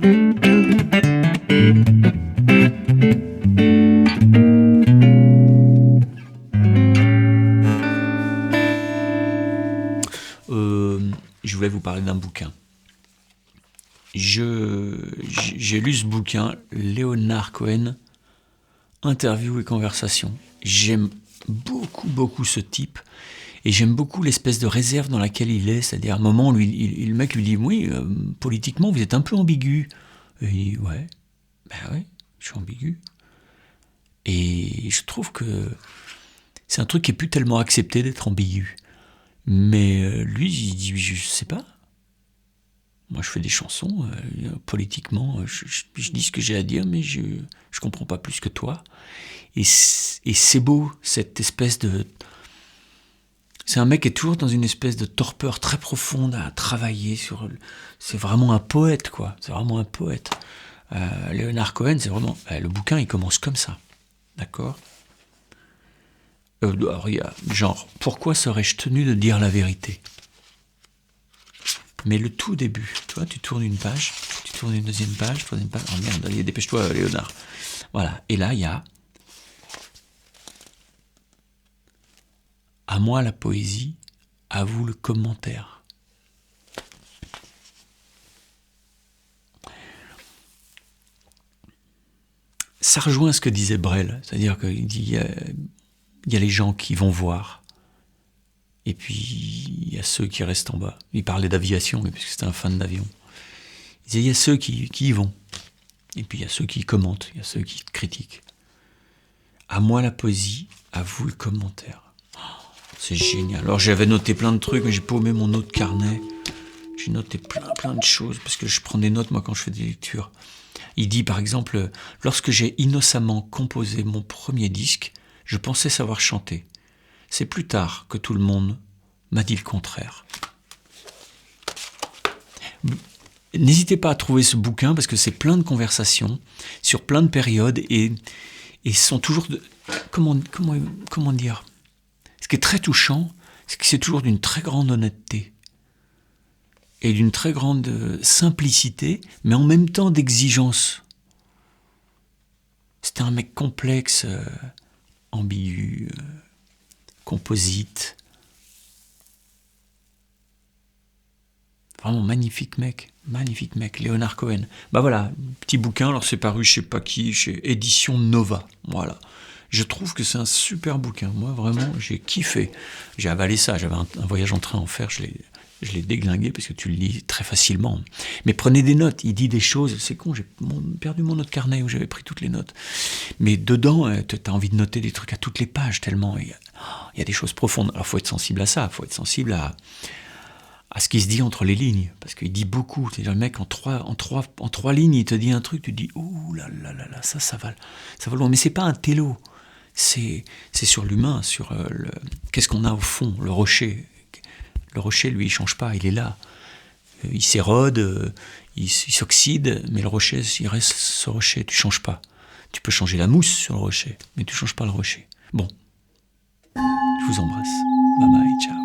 Je voulais vous parler d'un bouquin. J'ai lu ce bouquin, Leonard Cohen, Interview et conversation. J'aime beaucoup ce type, et j'aime beaucoup l'espèce de réserve dans laquelle il est, c'est-à-dire à un moment, le mec lui dit « Oui, politiquement, vous êtes un peu ambigu. » Et il dit « Ouais, ben ouais, je suis ambigu. » Et je trouve que c'est un truc qui est plus tellement accepté d'être ambigu. Mais lui, il dit « Je sais pas. Moi, je fais des chansons, politiquement, je dis ce que j'ai à dire, mais je comprends pas plus que toi. » Et c'est beau, cette espèce de... C'est un mec qui est toujours dans une espèce de torpeur très profonde à travailler sur... C'est vraiment un poète, quoi. C'est vraiment un poète. Leonard Cohen, c'est vraiment... le bouquin, il commence comme ça. D'accord ? Alors, il y a genre, pourquoi serais-je tenu de dire la vérité ? Mais le tout début, tu vois, tu tournes une page, tu tournes une deuxième page, troisième page, oh merde, allez, dépêche-toi, Léonard. Voilà, et là, il y a « À moi la poésie, à vous le commentaire ». Ça rejoint ce que disait Brel, c'est-à-dire qu'il dit, il y a les gens qui vont voir, et puis il y a ceux qui restent en bas. Il parlait d'aviation, puisque c'était un fan d'avion. Il disait, il y a ceux qui y vont, et puis il y a ceux qui commentent, il y a ceux qui critiquent. À moi la poésie, à vous le commentaire. C'est génial. Alors j'avais noté plein de trucs, mais j'ai paumé mon autre carnet. J'ai noté plein de choses, parce que je prends des notes, moi, quand je fais des lectures. Il dit, par exemple, « Lorsque j'ai innocemment composé mon premier disque, je pensais savoir chanter. C'est plus tard que tout le monde m'a dit le contraire. » N'hésitez pas à trouver ce bouquin, parce que c'est plein de conversations sur plein de périodes, et sont toujours... Comment dire ? Ce qui est très touchant, c'est que c'est toujours d'une très grande honnêteté et d'une très grande simplicité, mais en même temps d'exigence. C'était un mec complexe, ambigu, composite. Vraiment magnifique mec, Leonard Cohen. Bah voilà, petit bouquin, alors c'est paru je sais pas qui, chez Édition Nova, voilà. Je trouve que c'est un super bouquin, moi vraiment j'ai kiffé. J'ai avalé ça, j'avais un voyage en train à en faire, je l'ai déglingué parce que tu le lis très facilement. Mais prenez des notes, il dit des choses, c'est con, j'ai perdu mon autre carnet où j'avais pris toutes les notes. Mais dedans, tu as envie de noter des trucs à toutes les pages, tellement il y a des choses profondes. Alors il faut être sensible à ça, il faut être sensible à ce qui se dit entre les lignes, parce qu'il dit beaucoup. C'est-à-dire le mec en trois lignes, il te dit un truc, tu te dis ouh là là là là, ça va loin. Mais c'est pas un télo, c'est sur l'humain, sur qu'est-ce qu'on a au fond, le rocher. Le rocher, lui, il change pas, il est là. Il s'érode, il s'oxyde, mais le rocher, il reste ce rocher, tu changes pas. Tu peux changer la mousse sur le rocher, mais tu changes pas le rocher. Bon, je vous embrasse. Bye bye, ciao.